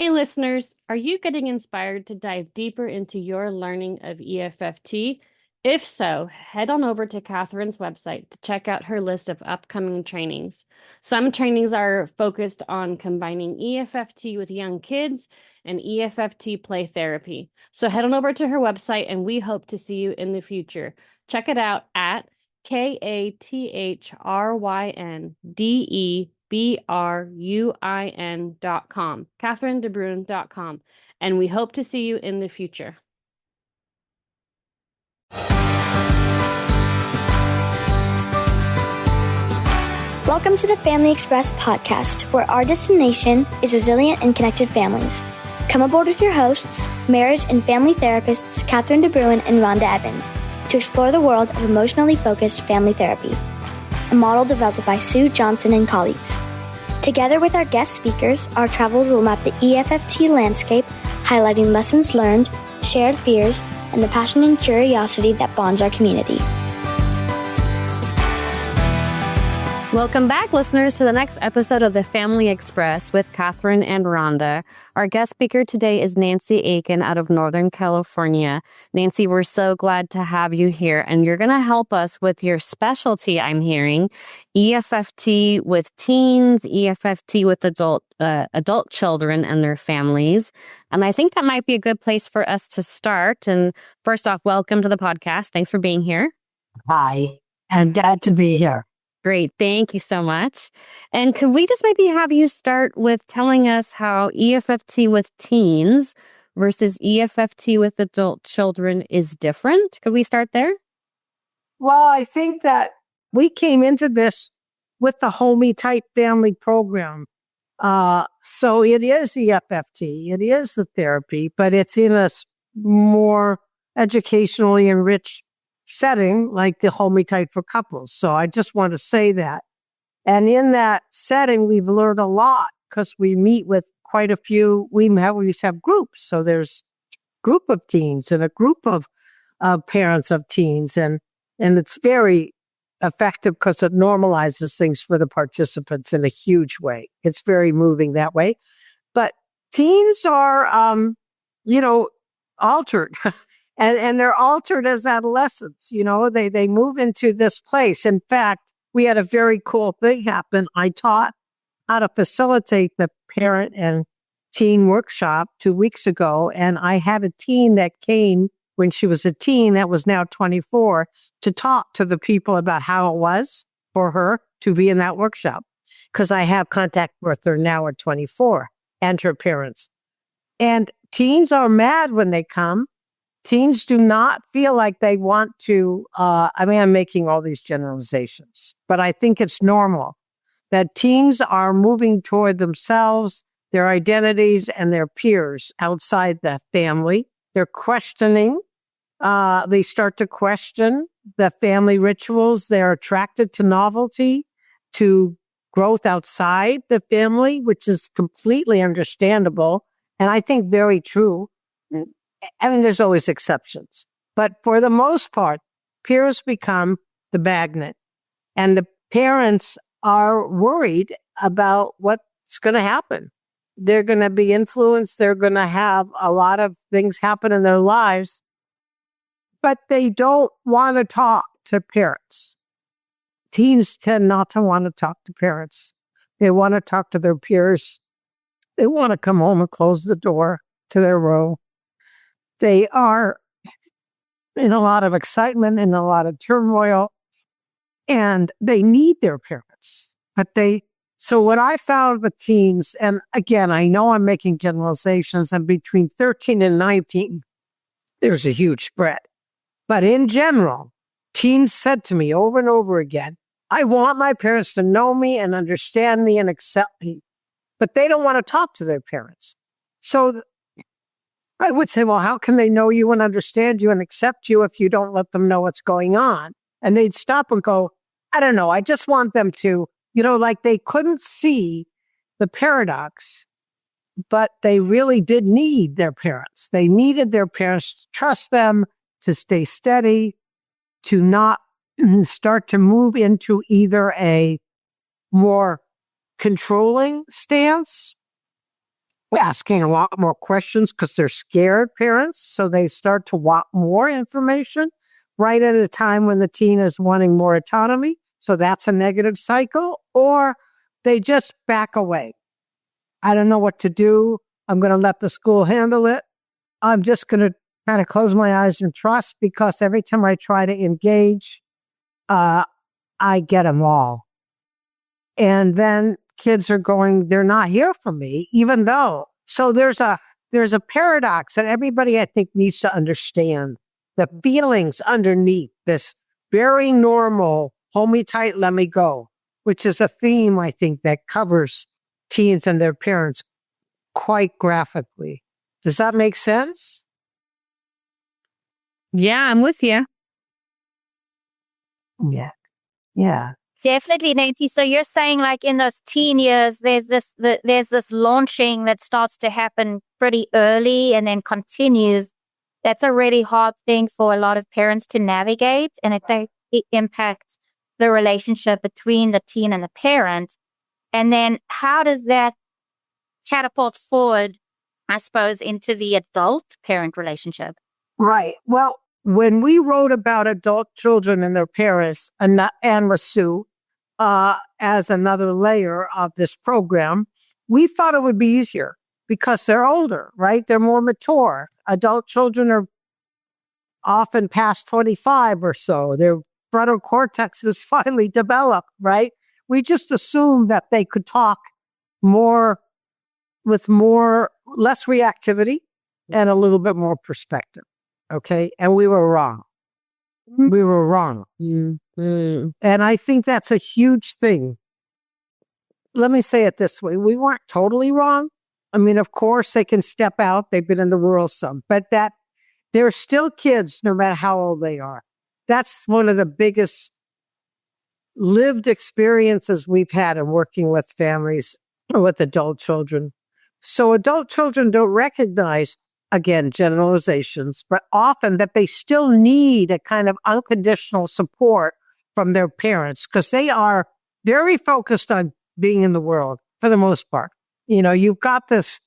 Hey, listeners, are you getting inspired to dive deeper into your learning of EFFT? If so, head on over to Catherine's website to check out her list of upcoming trainings. Some trainings are focused on combining EFFT with young kids and EFFT play therapy. So head on over to her website and we hope to see you in the future. Check it out at KATHRYNDEBRUIN.com, CatherineDeBruin.com, and we hope to see you in the future. Welcome to the Family Express podcast, where our destination is resilient and connected families. Come aboard with your hosts, marriage and family therapists Catherine DeBruin and Rhonda Evans, to explore the world of emotionally focused family therapy, a model developed by Sue Johnson and colleagues. Together with our guest speakers, our travels will map the EFFT landscape, highlighting lessons learned, shared fears, and the passion and curiosity that bonds our community. Welcome back, listeners, to the next episode of the Family Express with Catherine and Rhonda. Our guest speaker today is Nancy Aikin out of Northern California. Nancy, we're so glad to have you here, and you're going to help us with your specialty, I'm hearing, EFFT with teens, EFFT with adult children and their families. And I think that might be a good place for us to start. And first off, welcome to the podcast. Thanks for being here. Hi, I'm glad to be here. Great. Thank you so much. And could we just maybe have you start with telling us how EFFT with teens versus EFFT with adult children is different? Could we start there? Well, I think that we came into this with the Homey type family program. So it is EFFT, it is the therapy, but it's in a more educationally enriched setting like the Homey type for couples. So I just want to say that. And in that setting, we've learned a lot because we meet with quite a few. We used to have groups. So there's a group of teens and a group of parents of teens. And it's very effective because it normalizes things for the participants in a huge way. It's very moving that way. But teens are, altered. And they're altered as adolescents, they move into this place. In fact, we had a very cool thing happen. I taught how to facilitate the parent and teen workshop 2 weeks ago. And I had a teen that came when she was a teen that was now 24 to talk to the people about how it was for her to be in that workshop. Because I have contact with her now at 24 and her parents. And teens are mad when they come. Teens do not feel like they want to, I'm making all these generalizations, but I think it's normal that teens are moving toward themselves, their identities, and their peers outside the family. They're questioning. They start to question the family rituals. They're attracted to novelty, to growth outside the family, which is completely understandable, and I think very true. There's always exceptions, but for the most part, peers become the magnet, and the parents are worried about what's going to happen. They're going to be influenced. They're going to have a lot of things happen in their lives, but they don't want to talk to parents. Teens tend not to want to talk to parents. They want to talk to their peers. They want to come home and close the door to their room. They are in a lot of excitement and a lot of turmoil, and they need their parents. So what I found with teens, and again, I know I'm making generalizations, and between 13 and 19, there's a huge spread. But in general, teens said to me over and over again, I want my parents to know me and understand me and accept me, but they don't want to talk to their parents. So I would say, well, how can they know you and understand you and accept you if you don't let them know what's going on? And they'd stop and go, I don't know. I just want them to, like they couldn't see the paradox, but they really did need their parents. They needed their parents to trust them, to stay steady, to not start to move into either a more controlling stance asking a lot more questions because they're scared parents. So they start to want more information right at a time when the teen is wanting more autonomy. So that's a negative cycle. Or they just back away. I don't know what to do. I'm going to let the school handle it. I'm just going to kind of close my eyes and trust, because every time I try to engage, I get them all. And then kids are going, they're not here for me, even though. So there's a paradox that everybody, I think, needs to understand. The feelings underneath this very normal, hold me tight, let me go, which is a theme, I think, that covers teens and their parents quite graphically. Does that make sense? Yeah, I'm with you. Yeah. Yeah. Definitely, Nancy. So you're saying, like, in those teen years, there's this launching that starts to happen pretty early and then continues. That's a really hard thing for a lot of parents to navigate, and it impacts the relationship between the teen and the parent. And then how does that catapult forward, I suppose, into the adult-parent relationship? Right. Well, when we wrote about adult children and their parents, and Masu, as another layer of this program, we thought it would be easier because they're older, right? They're more mature. Adult children are often past 25 or so. Their frontal cortex is finally developed, right? We just assumed that they could talk more with less reactivity and a little bit more perspective. Okay. And we were wrong. We were wrong. Mm-hmm. And I think that's a huge thing. Let me say it this way. We weren't totally wrong. I mean, of course, they can step out. They've been in the world some, but that they're still kids no matter how old they are. That's one of the biggest lived experiences we've had in working with families with adult children. So adult children don't recognize, again, generalizations, but often that they still need a kind of unconditional support from their parents, because they are very focused on being in the world for the most part. You know, you've got this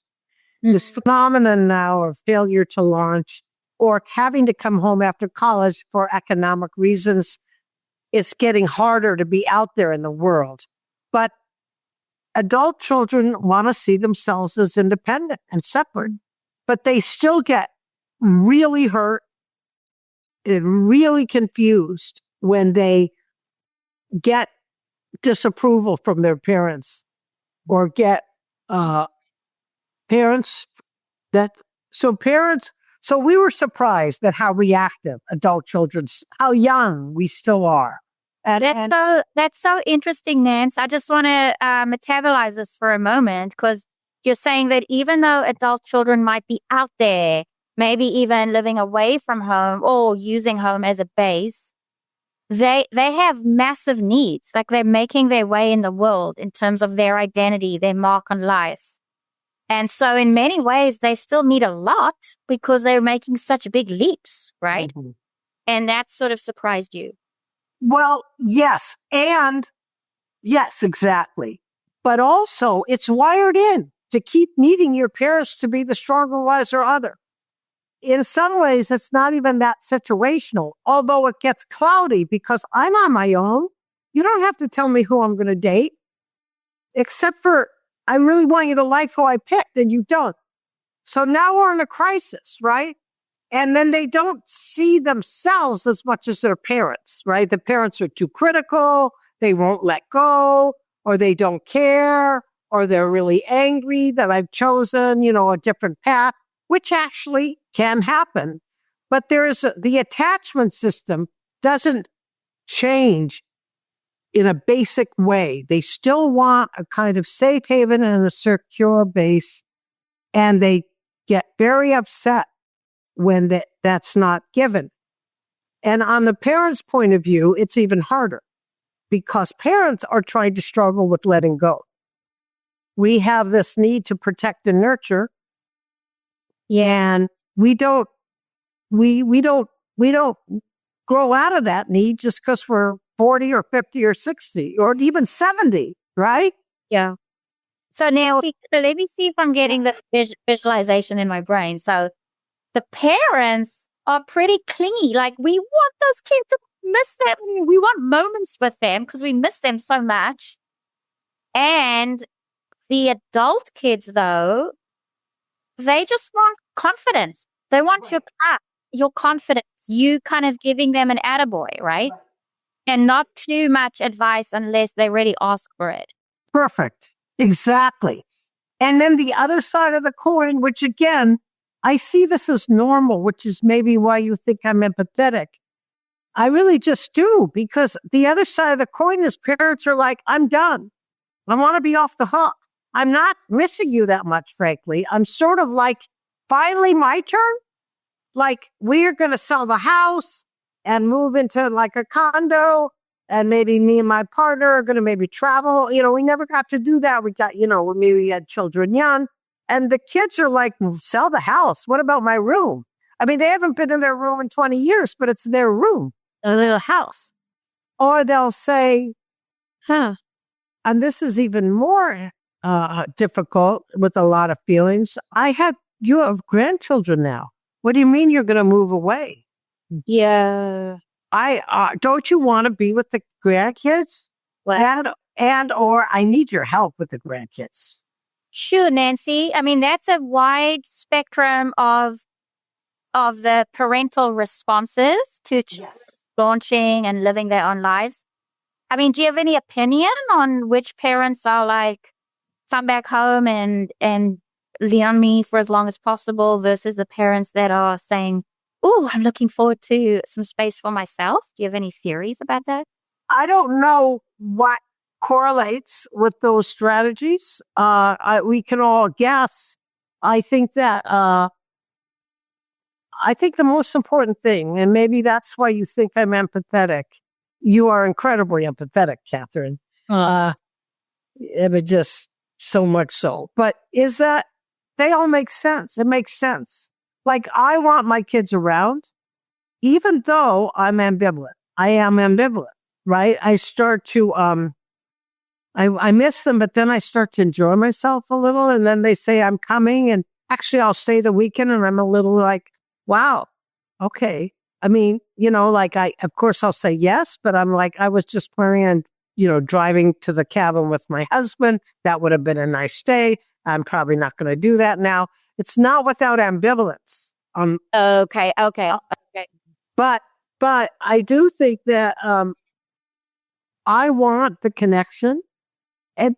phenomenon now of failure to launch or having to come home after college for economic reasons. It's getting harder to be out there in the world. But adult children want to see themselves as independent and separate, but they still get really hurt and really confused when they get disapproval from their parents or get parents so we were surprised at how reactive adult children, how young we still are. That's so interesting, Nance. I just want to metabolize this for a moment, because you're saying that even though adult children might be out there, maybe even living away from home or using home as a base, they have massive needs. Like, they're making their way in the world in terms of their identity, their mark on life. And so in many ways, they still need a lot because they're making such big leaps, right? Mm-hmm. And that sort of surprised you. Well, yes. And yes, exactly. But also it's wired in to keep needing your parents to be the stronger, wiser other. In some ways, it's not even that situational, although it gets cloudy because I'm on my own. You don't have to tell me who I'm going to date, except for I really want you to like who I picked, and you don't. So now we're in a crisis, right? And then they don't see themselves as much as their parents, right? The parents are too critical. They won't let go, or they don't care, or they're really angry that I've chosen, a different path, which actually can happen. But the attachment system doesn't change in a basic way. They still want a kind of safe haven and a secure base, and they get very upset when that's not given. And on the parents' point of view, it's even harder because parents are trying to struggle with letting go. We have this need to protect and nurture, and we don't grow out of that need just because we're 40 or 50 or 60 or even 70, right? Yeah. So now, let me see if I'm getting the visualization in my brain. So the parents are pretty clingy. Like, we want those kids to miss them. We want moments with them because we miss them so much. And the adult kids, though, they just want confidence. They want your confidence, you kind of giving them an attaboy, right? And not too much advice unless they really ask for it. Perfect. Exactly. And then the other side of the coin, which again, I see this as normal, which is maybe why you think I'm empathetic. I really just do, because the other side of the coin is parents are like, I'm done. I want to be off the hook. I'm not missing you that much, frankly. I'm sort of like, finally my turn. Like, we're going to sell the house and move into like a condo. And maybe me and my partner are going to maybe travel. We never got to do that. We got, maybe we had children young. And the kids are like, sell the house. What about my room? I mean, they haven't been in their room in 20 years, but it's their room, a little house. Or they'll say, and this is even more difficult with a lot of feelings. You have grandchildren now. What do you mean you're going to move away? Yeah. Don't you want to be with the grandkids? What? And or I need your help with the grandkids. Sure, Nancy. I mean, that's a wide spectrum of the parental responses to launching and living their own lives. I mean, do you have any opinion on which parents are like, come back home and lean on me for as long as possible versus the parents that are saying, oh, I'm looking forward to some space for myself? Do you have any theories about that? I don't know what correlates with those strategies. We can all guess. I think that the most important thing, and maybe that's why you think I'm empathetic. You are incredibly empathetic, Catherine. But just so much so. But is that they all make sense. It makes sense. Like, I want my kids around, even though I'm ambivalent. I am ambivalent, right? I start to, I miss them, but then I start to enjoy myself a little. And then they say, I'm coming. And actually, I'll stay the weekend. And I'm a little like, wow, okay. I mean, of course I'll say yes, but I'm like, I was just planning on, driving to the cabin with my husband. That would have been a nice day. I'm probably not going to do that now. It's not without ambivalence. Okay. But I do think that I want the connection. And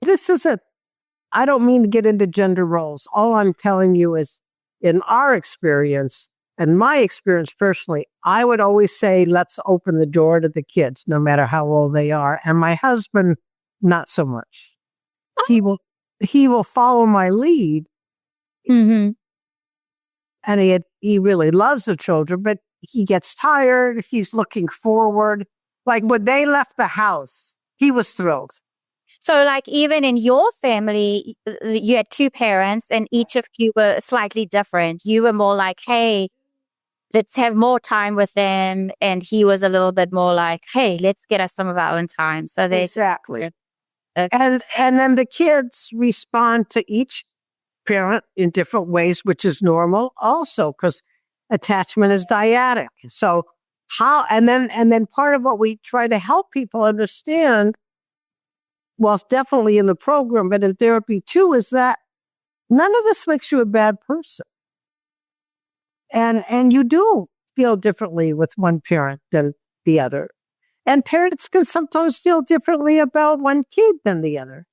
I don't mean to get into gender roles. All I'm telling you is, in our experience, and my experience personally, I would always say, let's open the door to the kids, no matter how old they are. And my husband, not so much. He will follow my lead. Mm-hmm. And he really loves the children, but he gets tired. He's looking forward. Like, when they left the house, he was thrilled. So, like, even in your family, you had two parents and each of you were slightly different. You were more like, hey, let's have more time with them. And he was a little bit more like, hey, let's get us some of our own time. So exactly. Okay. And then the kids respond to each parent in different ways, which is normal also, because attachment is dyadic. So and then part of what we try to help people understand, well, it's definitely in the program, but in therapy too, is that none of this makes you a bad person. And you do feel differently with one parent than the other. And parents can sometimes feel differently about one kid than the other.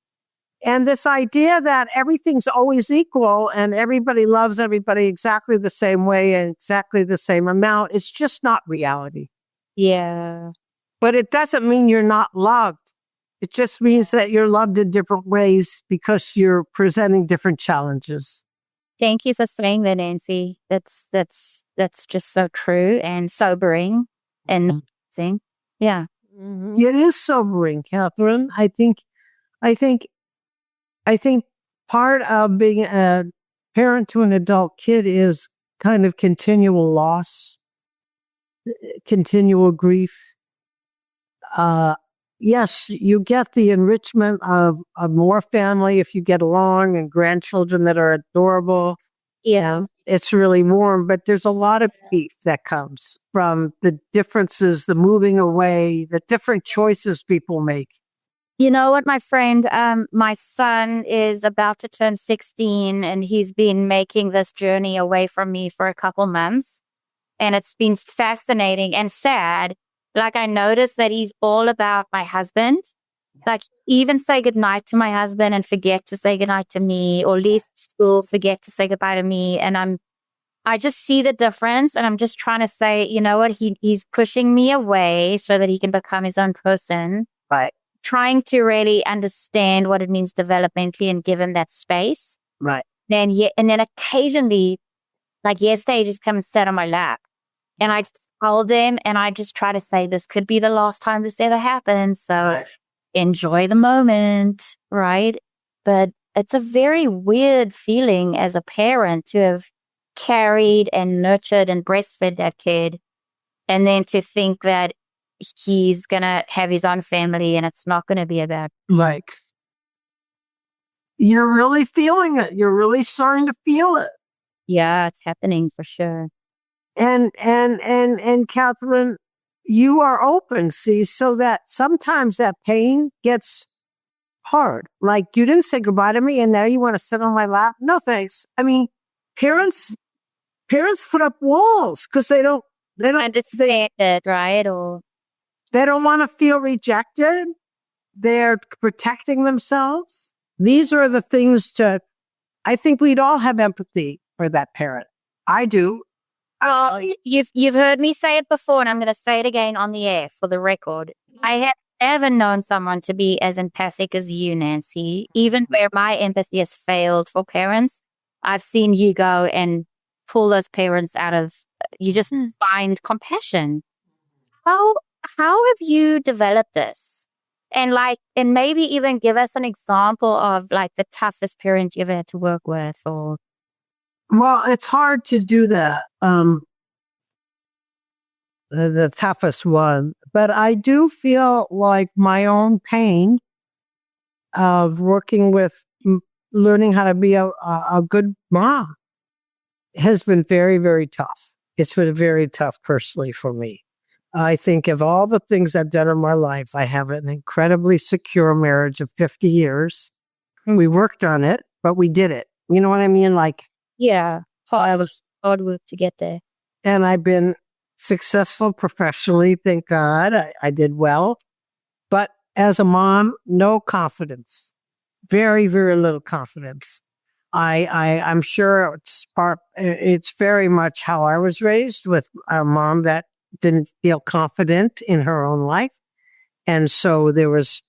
And this idea that everything's always equal and everybody loves everybody exactly the same way and exactly the same amount is just not reality. Yeah. But it doesn't mean you're not loved. It just means that you're loved in different ways because you're presenting different challenges. Thank you for saying that, Nancy. That's just so true and sobering and amazing. Yeah. It is sobering, Catherine. I think part of being a parent to an adult kid is kind of continual loss, continual grief. yes, you get the enrichment of more family if you get along and grandchildren that are adorable. Yeah. It's really warm, but there's a lot of grief that comes from the differences, the moving away, the different choices people make. You know what, my friend? My son is about to turn 16 and he's been making this journey away from me for a couple months. And it's been fascinating and sad. Like, I noticed that he's all about my husband. Like, even say goodnight to my husband and forget to say goodnight to me, or leave school, forget to say goodbye to me. And I just see the difference. And I'm just trying to say, you know what? He's pushing me away so that he can become his own person. Right. Trying to really understand what it means developmentally and give him that space. Right. And then occasionally, like yesterday, he just come and sat on my lap. And I just told him, and I just try to say, this could be the last time this ever happens. So enjoy the moment, right? But it's a very weird feeling as a parent to have carried and nurtured and breastfed that kid. And then to think that he's going to have his own family and it's not going to be about. Like, you're really feeling it. You're really starting to feel it. Yeah, it's happening for sure. And Catherine, you are open, see, so that sometimes that pain gets hard. Like, you didn't say goodbye to me and now you want to sit on my lap? No, thanks. I mean, parents put up walls because they don't Understand it, right? Or they don't want to feel rejected. They're protecting themselves. These are the things I think we'd all have empathy for that parent. I do. You've heard me say it before, and I'm going to say it again on the air for the record. I have never known someone to be as empathic as you, Nancy. Even where my empathy has failed for parents, I've seen you go and pull those parents out of. You just find compassion. How have you developed this? And maybe even give us an example of like the toughest parent you've had to work with, or. Well, it's hard to do that. The toughest one, but I do feel like my own pain of working with learning how to be a good mom has been very, very tough. It's been very tough personally for me. I think of all the things I've done in my life, I have an incredibly secure marriage of 50 years. We worked on it, but we did it. You know what I mean? Like, Yeah, hard work to get there. And I've been successful professionally, thank God. I did well. But as a mom, no confidence. Very, very little confidence. I'm sure it's very much how I was raised, with a mom that didn't feel confident in her own life. And so there was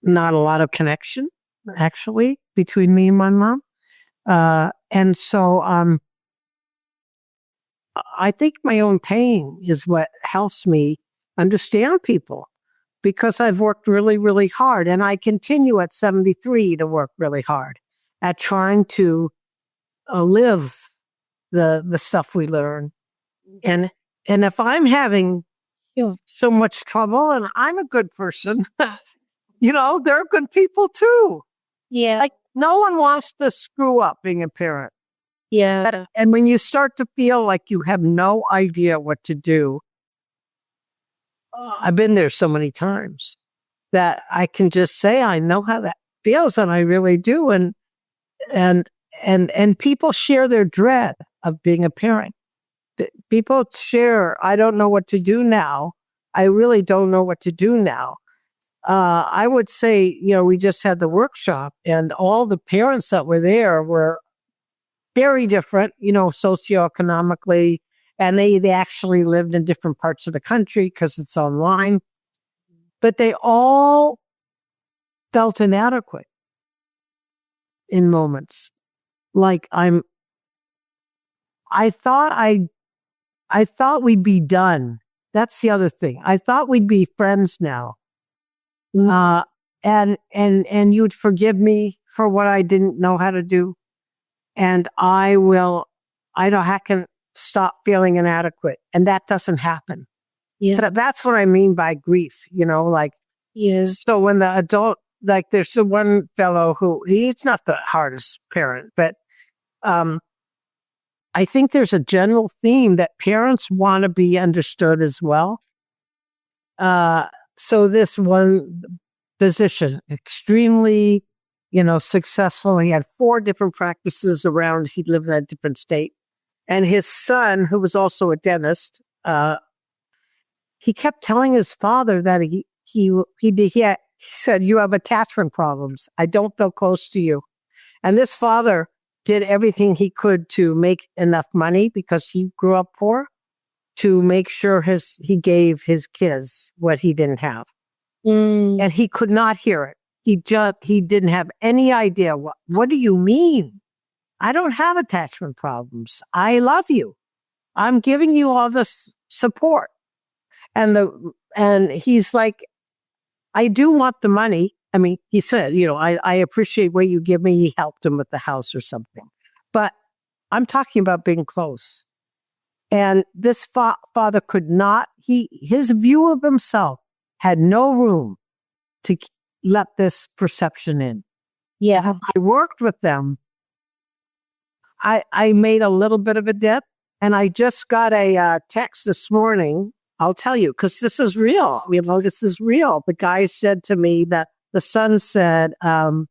not a lot of connection, actually, between me and my mom. And so I think my own pain is what helps me understand people, because I've worked really, really hard, and I continue at 73 to work really hard at trying to live the stuff we learn. And if I'm having so much trouble, and I'm a good person, they're good people too. Yeah. Like, no one wants to screw up being a parent. Yeah. And when you start to feel like you have no idea what to do, I've been there so many times that I can just say, I know how that feels, and I really do. And people share their dread of being a parent. People share, I don't know what to do now. I really don't know what to do now. I would say, we just had the workshop, and all the parents that were there were very different, socioeconomically, and they actually lived in different parts of the country because it's online. But they all felt inadequate in moments. Like, I thought we'd be done. That's the other thing. I thought we'd be friends now. And you'd forgive me for what I didn't know how to do. And I can stop feeling inadequate. And that doesn't happen. Yeah. So that's what I mean by grief, like. Yes. So when the adult, like there's the one fellow who he's not the hardest parent, but I think there's a general theme that parents want to be understood as well. So this one physician, extremely, successful. He had 4 different practices around. He lived in a different state. And his son, who was also a dentist, he kept telling his father that he said, "You have attachment problems. I don't feel close to you." And this father did everything he could to make enough money because he grew up poor to make sure he gave his kids what he didn't have. And he could not hear it. He didn't have any idea. What do you mean? I don't have attachment problems. I love you. I'm giving you all this support. And he's like, I do want the money. I mean, he said, I appreciate what you give me. He helped him with the house or something. But I'm talking about being close. And this father could not, his view of himself had no room to let this perception in. Yeah. I worked with them. I made a little bit of a dip, and I just got a text this morning. I'll tell you, because this is real. This is real. The guy said to me that the son said, of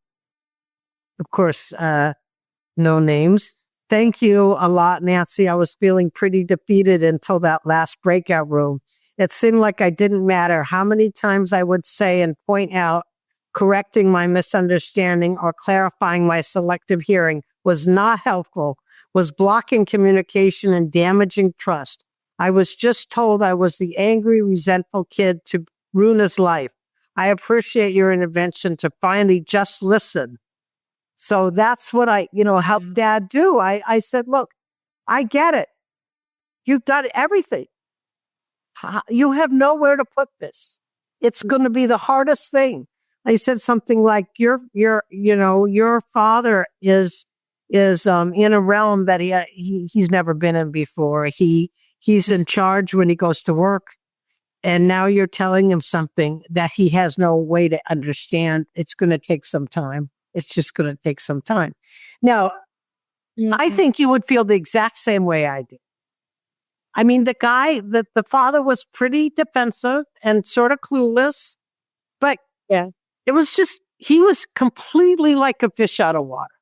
course, no names. Thank you a lot, Nancy. I was feeling pretty defeated until that last breakout room. It seemed like I didn't matter how many times I would say and point out, correcting my misunderstanding or clarifying my selective hearing was not helpful, was blocking communication and damaging trust. I was just told I was the angry, resentful kid to ruin his life. I appreciate your intervention to finally just listen. So that's what I, helped Dad do. I said, look, I get it. You've done everything. You have nowhere to put this. It's going to be the hardest thing. I said something like, your father is in a realm that he's never been in before. He's in charge when he goes to work. And now you're telling him something that he has no way to understand. It's going to take some time. It's just going to take some time. Now, I think you would feel the exact same way I did. I mean, the father was pretty defensive and sort of clueless, but Yeah. it was just, he was completely like a fish out of water.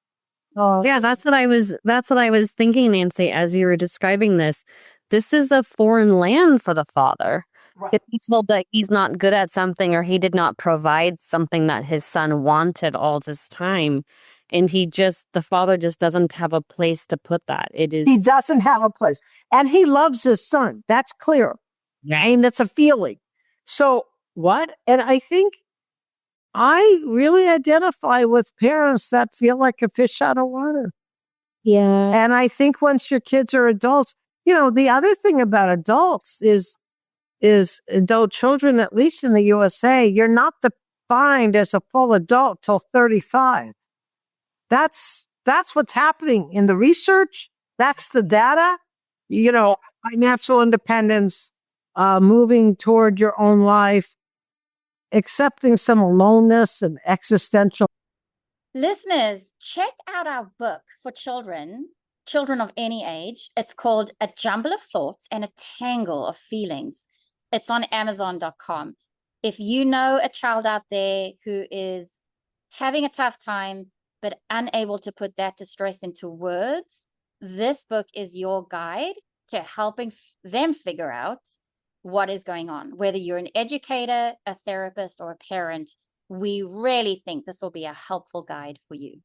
Oh, yeah, that's what I was thinking, Nancy, as you were describing this. This is a foreign land for the father. Right. If he felt that he's not good at something or he did not provide something that his son wanted all this time, and the father just doesn't have a place to put that. He doesn't have a place. And he loves his son. That's clear. Right. And that's a feeling. So what? And I think I really identify with parents that feel like a fish out of water. Yeah. And I think once your kids are adults, the other thing about adults is adult children, at least in the USA, you're not defined as a full adult till 35. That's what's happening in the research. That's the data, financial independence, moving toward your own life, accepting some aloneness and existential. Listeners, check out our book for children of any age. It's called A Jumble of Thoughts and a Tangle of Feelings. It's on Amazon.com. If you know a child out there who is having a tough time, but unable to put that distress into words, this book is your guide to helping them figure out what is going on. Whether you're an educator, a therapist, or a parent, we really think this will be a helpful guide for you.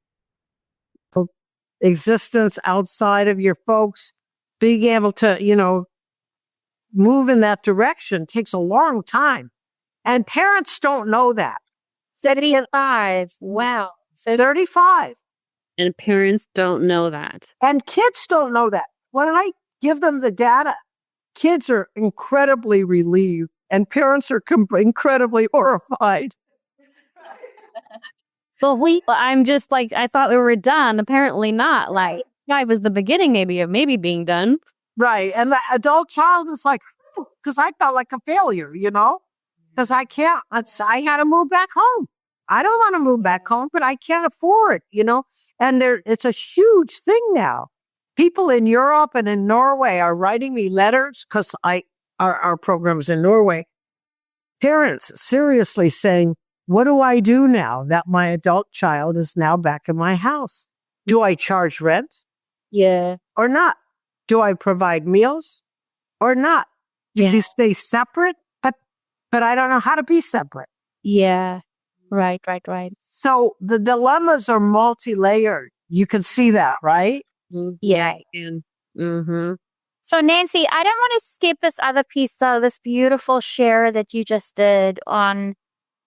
Existence outside of your folks, being able to, move in that direction takes a long time. And parents don't know that. 35. Wow. 35. And parents don't know that. And kids don't know that. When I give them the data, kids are incredibly relieved and parents are incredibly horrified. But I'm just like, I thought we were done. Apparently not. Like, I was the beginning of maybe being done. Right. And the adult child is like, because I felt like a failure, because I can't. I had to move back home. I don't want to move back home, but I can't afford, and it's a huge thing now. People in Europe and in Norway are writing me letters because our programs in Norway. Parents seriously saying, what do I do now that my adult child is now back in my house? Do I charge rent? Yeah. Or not? Do I provide meals or not? Do you stay separate? But I don't know how to be separate. Yeah. Right. So the dilemmas are multi-layered. You can see that, right? Yeah. Mm-hmm. So Nancy, I don't want to skip this other piece though, this beautiful share that you just did on,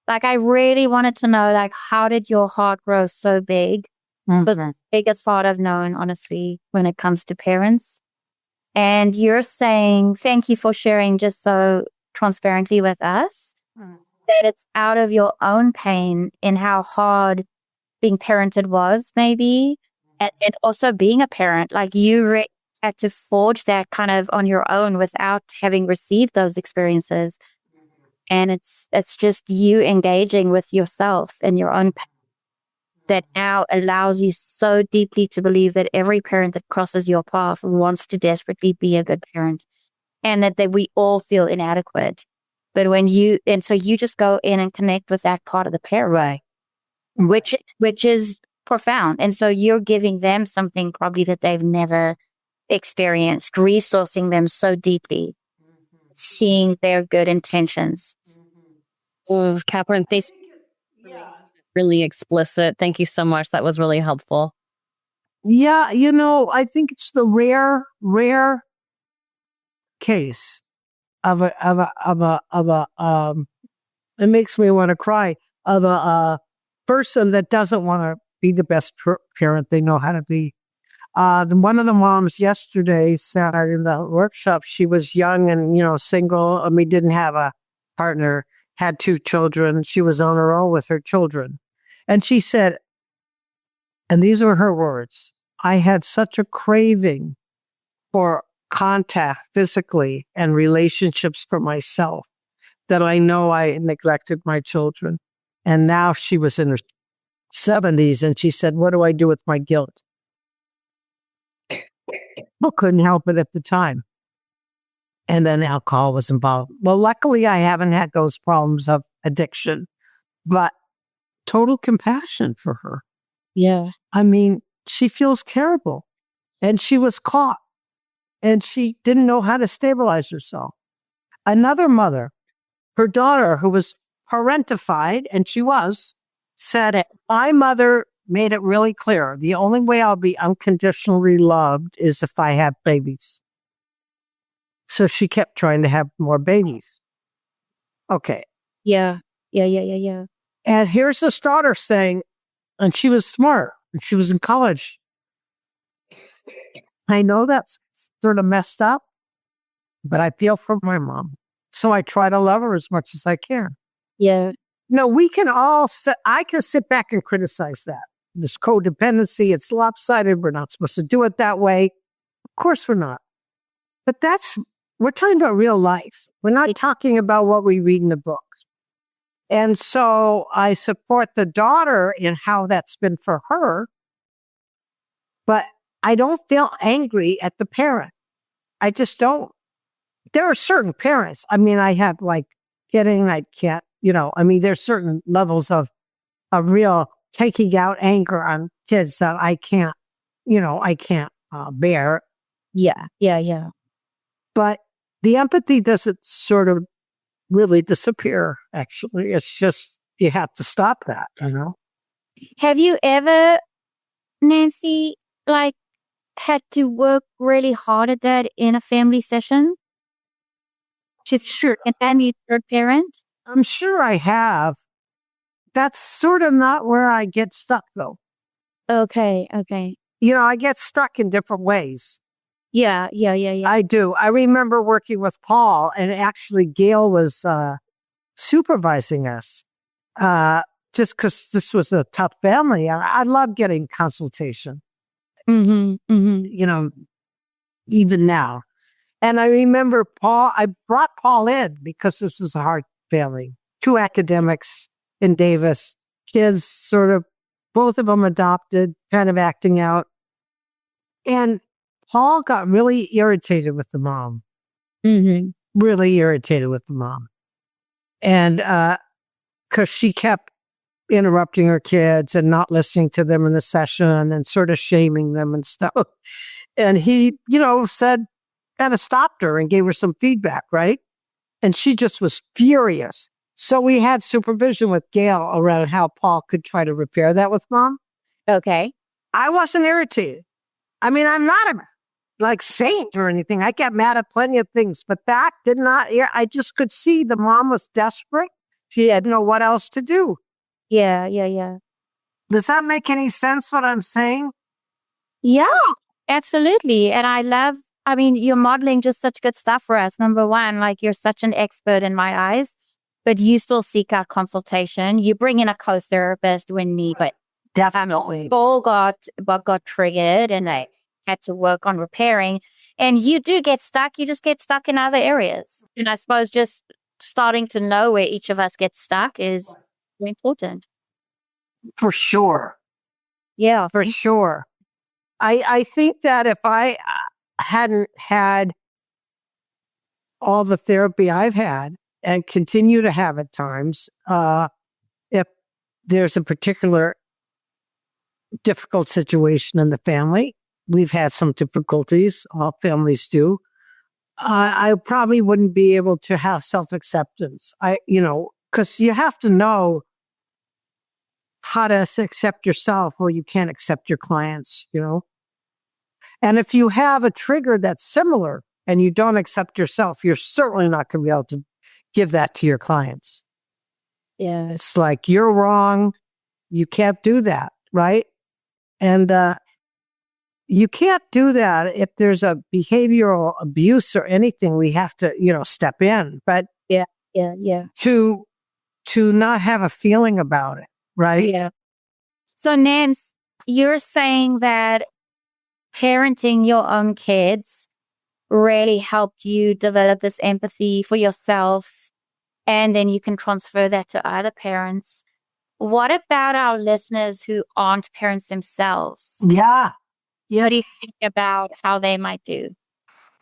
like, I really wanted to know, like, how did your heart grow so big? It was the biggest part I've known, honestly, when it comes to parents. And you're saying, thank you for sharing just so transparently with us, that it's out of your own pain and how hard being parented was, maybe, and also being a parent. Like, you had to forge that kind of on your own without having received those experiences. And it's just you engaging with yourself and your own pain that now allows you so deeply to believe that every parent that crosses your path wants to desperately be a good parent, and that we all feel inadequate. But so you just go in and connect with that part of the parent, which is profound. And so you're giving them something probably that they've never experienced, resourcing them so deeply, seeing their good intentions. Catherine, thanks. Really explicit. Thank you so much. That was really helpful. Yeah, I think it's the rare case of a it makes me want to cry, of a person that doesn't want to be the best parent they know how to be. One of the moms yesterday sat in the workshop. She was young and, single. I mean, didn't have a partner, had 2 children. She was on her own with her children. And she said, and these were her words, I had such a craving for contact physically and relationships for myself that I know I neglected my children. And now she was in her 70s and she said, what do I do with my guilt? I couldn't help it at the time. And then alcohol was involved. Well, luckily I haven't had those problems of addiction, but total compassion for her. Yeah. I mean, she feels terrible and she was caught and she didn't know how to stabilize herself. Another mother, her daughter, who was parentified, and she was, said, my mother made it really clear. The only way I'll be unconditionally loved is if I have babies. So she kept trying to have more babies. Okay. Yeah. And here's this daughter saying, and she was smart, and she was in college. I know that's sort of messed up, but I feel for my mom. So I try to love her as much as I can. Yeah. No, we can all I can sit back and criticize that. This codependency, it's lopsided. We're not supposed to do it that way. Of course we're not. But we're talking about real life. We're not talking about what we read in the book. And so I support the daughter in how that's been for her, but I don't feel angry at the parent. I just don't. There are certain parents. I mean, I have I can't, there's certain levels of real taking out anger on kids that I can't bear. Yeah. But the empathy doesn't sort of really disappear, actually. It's just, you have to stop that, Have you ever, Nancy, had to work really hard at that in a family session? Sure. And be third parent? I'm sure I have. That's sort of not where I get stuck, though. Okay. I get stuck in different ways. Yeah. I do. I remember working with Paul, and actually Gail was supervising us just because this was a tough family. I love getting consultation, even now. And I remember I brought Paul in because this was a hard family, two academics in Davis, kids sort of, both of them adopted, kind of acting out. And Paul got really irritated with the mom, really irritated with the mom. And because she kept interrupting her kids and not listening to them in the session and sort of shaming them and stuff. And he, said, kind of stopped her and gave her some feedback, right? And she just was furious. So we had supervision with Gail around how Paul could try to repair that with mom. Okay. I wasn't irritated. I mean, I'm not a saint or anything. I get mad at plenty of things, but that did not, I just could see the mom was desperate. She had know what else to do. Yeah. Does that make any sense what I'm saying? Yeah, absolutely. And you're modeling just such good stuff for us. Number one, you're such an expert in my eyes, but you still seek out consultation. You bring in a co-therapist when need, but definitely. Paul got triggered and they had to work on repairing. And you do get stuck. You just get stuck in other areas. And I suppose just starting to know where each of us gets stuck is important. For sure. Yeah. For sure. I think that if I hadn't had all the therapy I've had and continue to have at times, if there's a particular difficult situation in the family, we've had some difficulties, all families do, I probably wouldn't be able to have self-acceptance. Because you have to know how to accept yourself or you can't accept your clients, And if you have a trigger that's similar and you don't accept yourself, you're certainly not going to be able to give that to your clients. Yeah. It's like, you're wrong. You can't do that, right? And you can't do that if there's a behavioral abuse or anything. We have to, step in. But yeah. To not have a feeling about it, right? Yeah. So, Nance, you're saying that parenting your own kids really helped you develop this empathy for yourself, and then you can transfer that to other parents. What about our listeners who aren't parents themselves? Yeah. What do you think about how they might do?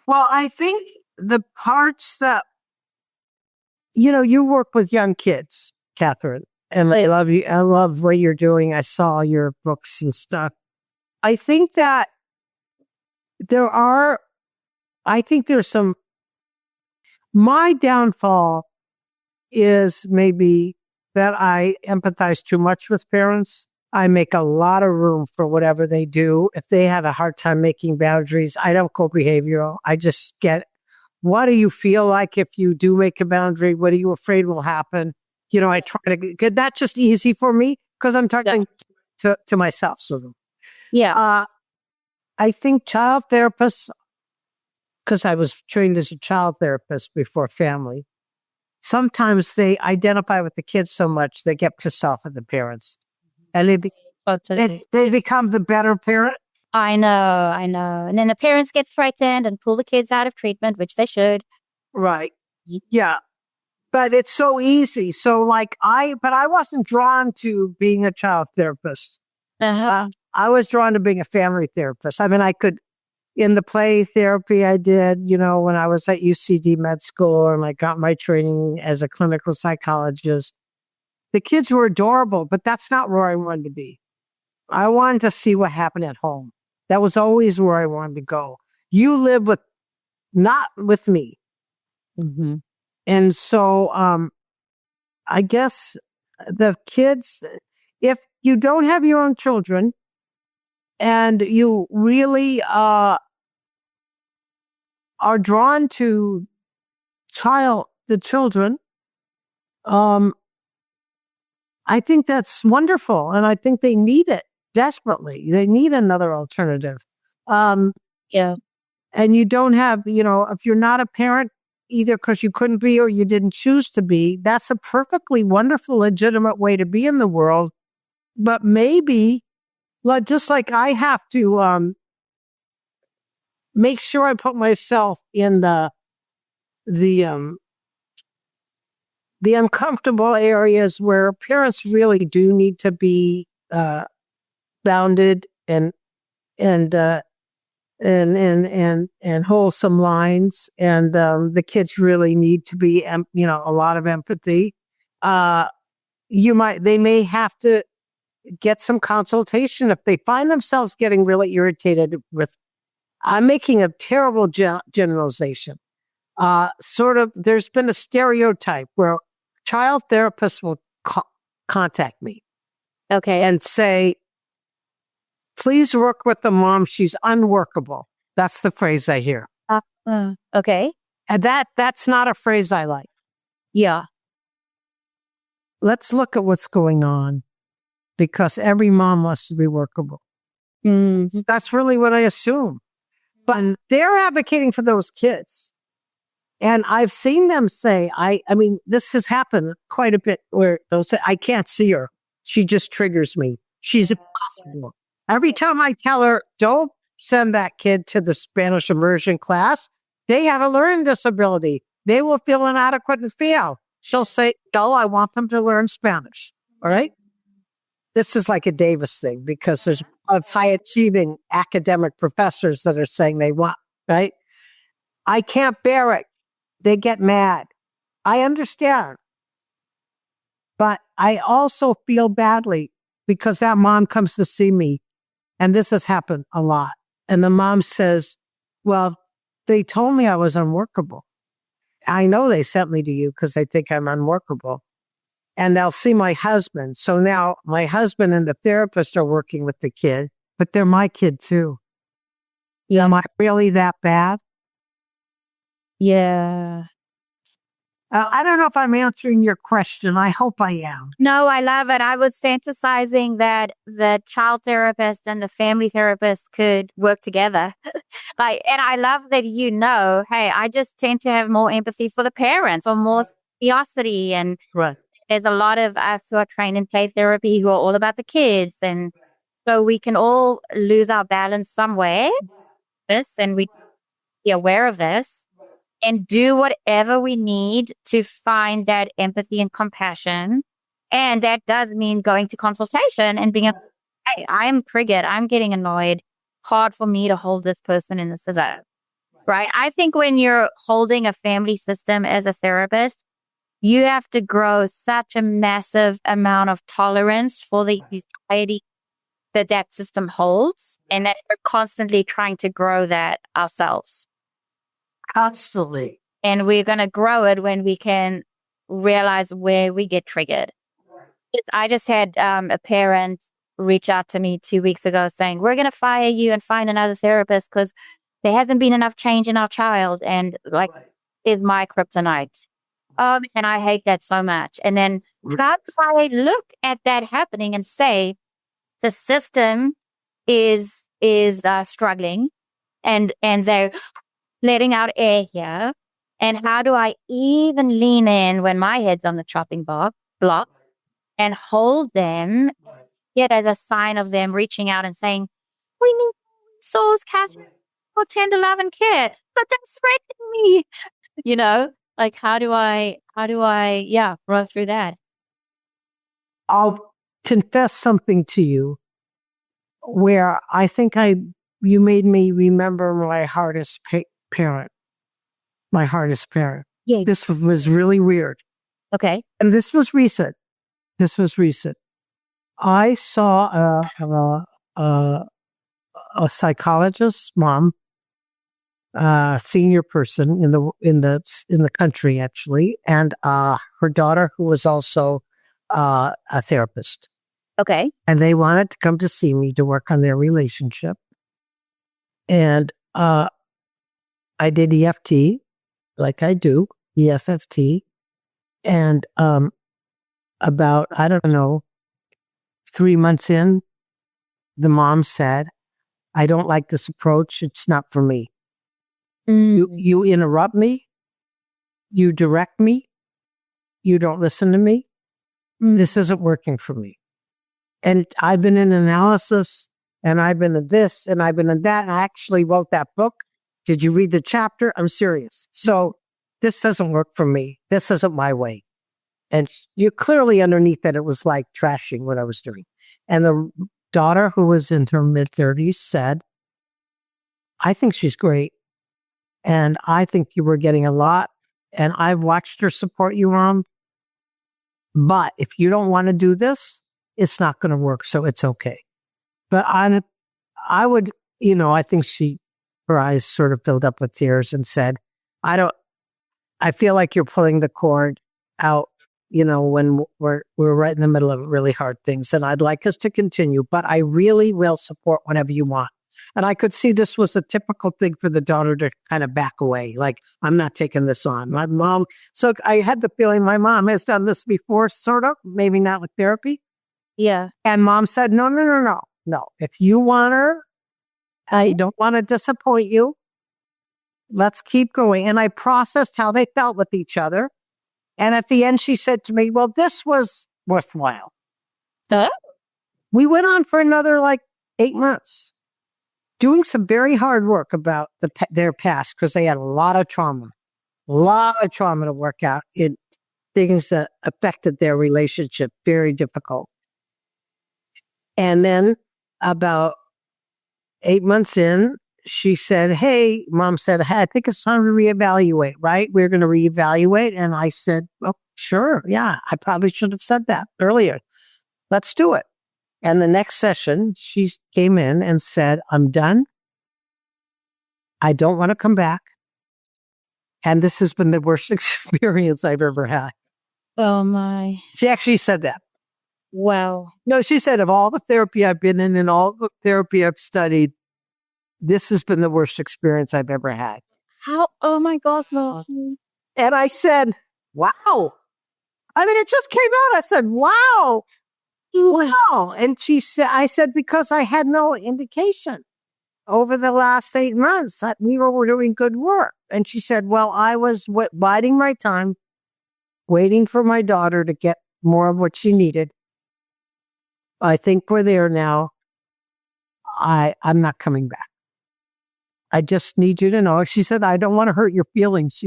Well, I think the parts that, you work with young kids, Catherine, and I love you. I love what you're doing. I saw your books and stuff. I think that there's some, my downfall is maybe that I empathize too much with parents. I make a lot of room for whatever they do. If they have a hard time making boundaries, I don't go behavioral. I just get, what do you feel like if you do make a boundary? What are you afraid will happen? I try to get that just easy for me because I'm talking to myself. So, yeah. I think child therapists, because I was trained as a child therapist before family, sometimes they identify with the kids so much they get pissed off at the parents. And they become the better parent. I know. And then the parents get threatened and pull the kids out of treatment, which they should. Right. Yeah. But it's so easy. So I wasn't drawn to being a child therapist. Uh-huh. I was drawn to being a family therapist. I mean, in the play therapy I did, when I was at UCD med school and I got my training as a clinical psychologist, the kids were adorable, but that's not where I wanted to be. I wanted to see what happened at home. That was always where I wanted to go. You live not with me. Mm-hmm. And so, I guess the kids, if you don't have your own children and you really, are drawn to the children, I think that's wonderful. And I think they need it desperately. They need another alternative. Yeah. And you don't have, if you're not a parent, either because you couldn't be or you didn't choose to be, that's a perfectly wonderful, legitimate way to be in the world. But maybe, just like I have to make sure I put myself in the the uncomfortable areas where parents really do need to be bounded and wholesome lines, and the kids really need to be, a lot of empathy. They may have to get some consultation if they find themselves getting really irritated with. I'm making a terrible generalization. There's been a stereotype where child therapists will contact me, Okay. and say, please work with the mom. She's unworkable. That's the phrase I hear. Okay. And that's not a phrase I like. Yeah. Let's look at what's going on, because every mom wants to be workable. That's really what I assume. But they're advocating for those kids. And I've seen them say, I mean, this has happened quite a bit where they'll say, I can't see her. She just triggers me. She's impossible. Every time I tell her, don't send that kid to the Spanish immersion class, they have a learning disability. They will feel inadequate and fail. She'll say, no, I want them to learn Spanish. All right. This is like a Davis thing, because there's high achieving academic professors that are saying they want, right? I can't bear it. They get mad. I understand. But I also feel badly because that mom comes to see me, and this has happened a lot. And the mom says, well, they told me I was unworkable. I know they sent me to you because they think I'm unworkable. And they'll see my husband. So now my husband and the therapist are working with the kid, but they're my kid too. Yeah. Am I really that bad? Yeah. I don't know if I'm answering your question. I hope I am. No, I love it. I was fantasizing that the child therapist and the family therapist could work together. And I love that, hey, I just tend to have more empathy for the parents, or more curiosity. And Right. there's a lot of us who are trained in play therapy who are all about the kids. And so we can all lose our balance somewhere. And we be aware of this and do whatever we need to find that empathy and compassion. And that does mean going to consultation and being, hey, I'm triggered. I'm getting annoyed. Hard for me to hold this person in the scissor. Right? I think when you're holding a family system as a therapist, you have to grow such a massive amount of tolerance for the anxiety that system holds, and that we're constantly trying to grow that ourselves. Constantly. And we're going to grow it when we can realize where we get triggered. I just had a parent reach out to me 2 weeks ago saying, we're going to fire you and find another therapist because there hasn't been enough change in our child. And is my kryptonite. And I hate that so much. And then how do I look at that happening and say, the system is struggling and they're letting out air here. And how do I even lean in when my head's on the chopping block and hold them, yet as a sign of them reaching out and saying, we need souls, Catherine, for tender love and care, but that's threatening me. How do I run through that? I'll confess something to you where I think you made me remember my hardest parent. My hardest parent. Yeah. This was really weird. Okay. And this was recent. I saw a psychologist, mom, senior person in the country actually, and her daughter, who was also a therapist. Okay. And they wanted to come to see me to work on their relationship. And I did EFT, like I do, EFFT. And about, I don't know, 3 months in, the mom said, I don't like this approach. It's not for me. You interrupt me. You direct me. You don't listen to me. This isn't working for me. And I've been in analysis, and I've been in this, and I've been in that. And I actually wrote that book. Did you read the chapter? I'm serious. So this doesn't work for me. This isn't my way. And you clearly underneath that, it was like trashing what I was doing. And the daughter, who was in her mid-30s, said, I think she's great. And I think you were getting a lot. And I've watched her support you, Mom. But if you don't want to do this, it's not going to work. So it's okay. But I would, I think her eyes sort of filled up with tears and said, I feel like you're pulling the cord out, when we're right in the middle of really hard things. And I'd like us to continue, but I really will support whatever you want. And I could see this was a typical thing for the daughter to kind of back away. Like, I'm not taking this on. My mom. So I had the feeling my mom has done this before, sort of, maybe not with therapy. Yeah. And Mom said, no. If you want her, I don't want to disappoint you. Let's keep going. And I processed how they felt with each other. And at the end, she said to me, well, this was worthwhile. We went on for another 8 months, doing some very hard work about their past, because they had a lot of trauma to work out in things that affected their relationship, very difficult. And then about 8 months in, she said, hey, Mom said, hey, I think it's time to reevaluate, right? We're going to reevaluate. And I said, oh, sure. Yeah, I probably should have said that earlier. Let's do it. And the next session, she came in and said, I'm done. I don't want to come back. And this has been the worst experience I've ever had. Oh, my. She actually said that. Wow. No, she said, of all the therapy I've been in and all the therapy I've studied, this has been the worst experience I've ever had. How? Oh, my gosh. No. And I said, wow. I mean, it just came out. I said, wow. Wow. And I said, because I had no indication over the last 8 months that we were doing good work. And she said, well, I was biding my time, waiting for my daughter to get more of what she needed. I think we're there now. I'm not coming back. I just need you to know. She said, I don't want to hurt your feelings.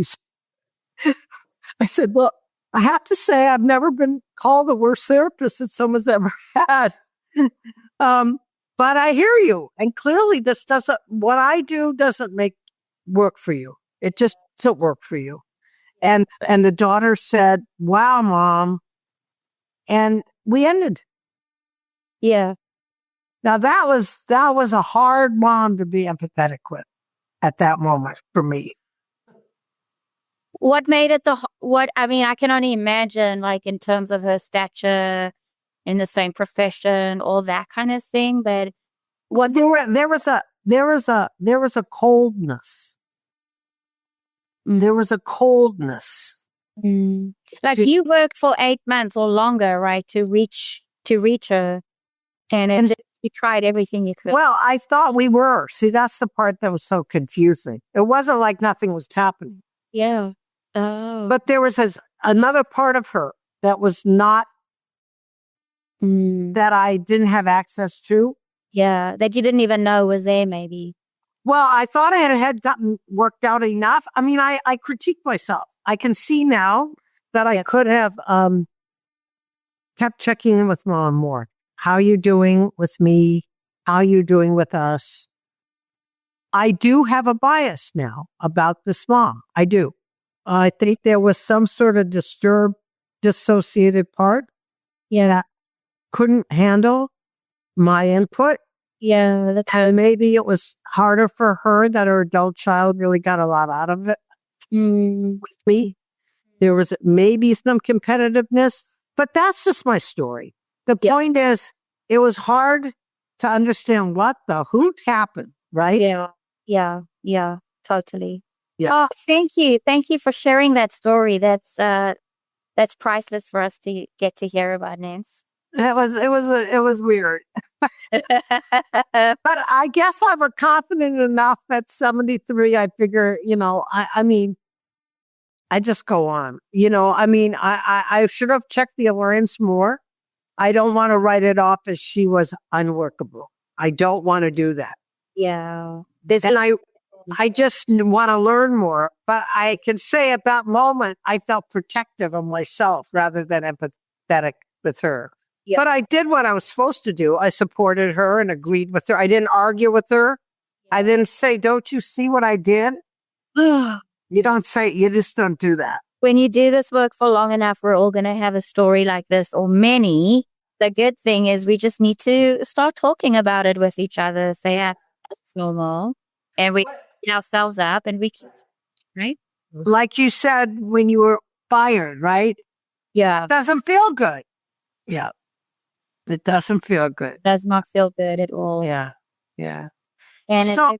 I said, well, I have to say, I've never been called the worst therapist that someone's ever had. But I hear you. And clearly what I do doesn't work for you. It just doesn't work for you. And the daughter said, wow, Mom. And we ended. Yeah. Now that was a hard mom to be empathetic with at that moment for me. What made it I can only imagine, in terms of her stature, in the same profession, all that kind of thing. But there was a coldness. There was a coldness. You worked for 8 months or longer, right, to reach her, and you tried everything you could. Well, I thought we were. See, that's the part that was so confusing. It wasn't like nothing was happening. Yeah. Oh. But there was another part of her that was not, that I didn't have access to. Yeah, that you didn't even know was there, maybe. Well, I thought I had gotten worked out enough. I mean, I critique myself. I can see now that I could have kept checking in with Mom more. How you doing with me? How you doing with us? I do have a bias now about this mom. I do. I think there was some sort of disturbed, dissociated part that couldn't handle my input. Yeah. And maybe it was harder for her that her adult child really got a lot out of it with me. There was maybe some competitiveness, but that's just my story. The point is, it was hard to understand what the hoot happened, right? Yeah, totally. Yeah. Oh, thank you. Thank you for sharing that story. That's priceless for us to get to hear about, Nance. It was weird. But I guess I'm confident enough at 73. I figure, I mean, I just go on. I should have checked the alliance more. I don't want to write it off as she was unworkable. I don't want to do that. Yeah. I just want to learn more. But I can say at that moment, I felt protective of myself rather than empathetic with her. Yeah. But I did what I was supposed to do. I supported her and agreed with her. I didn't argue with her. I didn't say, don't you see what I did? You don't say, you just don't do that. When you do this work for long enough, we're all going to have a story like this, or many. The good thing is we just need to start talking about it with each other. Say, yeah, it's normal. And we pick ourselves up and we keep, right? Like you said when you were fired, right? Yeah. It doesn't feel good. Yeah. It doesn't feel good. Does not feel good at all. Yeah. Yeah. And So-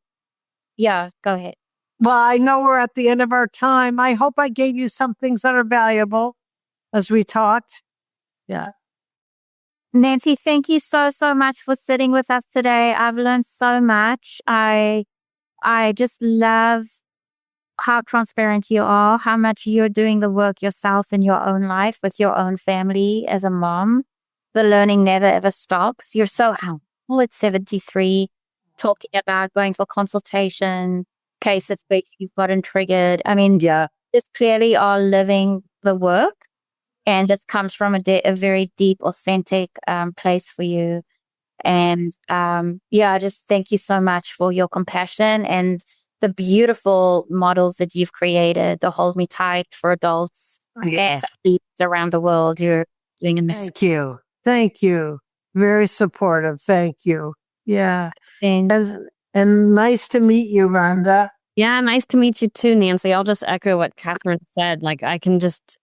yeah, go ahead. Well, I know we're at the end of our time. I hope I gave you some things that are valuable as we talked. Yeah. Nancy, thank you so much for sitting with us today. I've learned so much. I just love how transparent you are, how much you're doing the work yourself in your own life with your own family as a mom. The learning never ever stops. You're so humble at 73, talking about going for consultation, cases where you've gotten triggered. I mean, Yeah. just clearly are living the work. And this comes from a very deep, authentic place for you. And just thank you so much for your compassion and the beautiful models that you've created, the Hold Me Tight for adults Yeah. and athletes around the world. You're doing amazing. Thank you. Thank you. Very supportive. Thank you. Yeah. And And nice to meet you, Rhonda. Yeah, nice to meet you too, Nancy. I'll just echo what Catherine said. Like I can just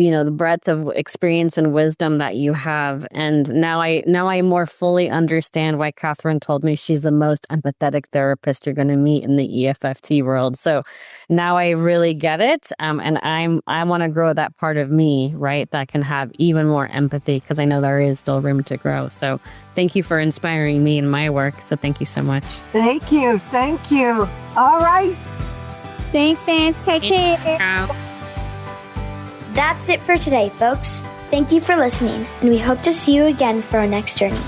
the breadth of experience and wisdom that you have, and now I more fully understand why Catherine told me she's the most empathetic therapist you're going to meet in the EFFT world. So now I really get it, and I want to grow that part of me, right, that can have even more empathy, because I know there is still room to grow. So thank you for inspiring me in my work. So thank you so much. Thank you. Thank you. All right. thanks, fans. Take care. That's it for today, folks. Thank you for listening, and we hope to see you again for our next journey.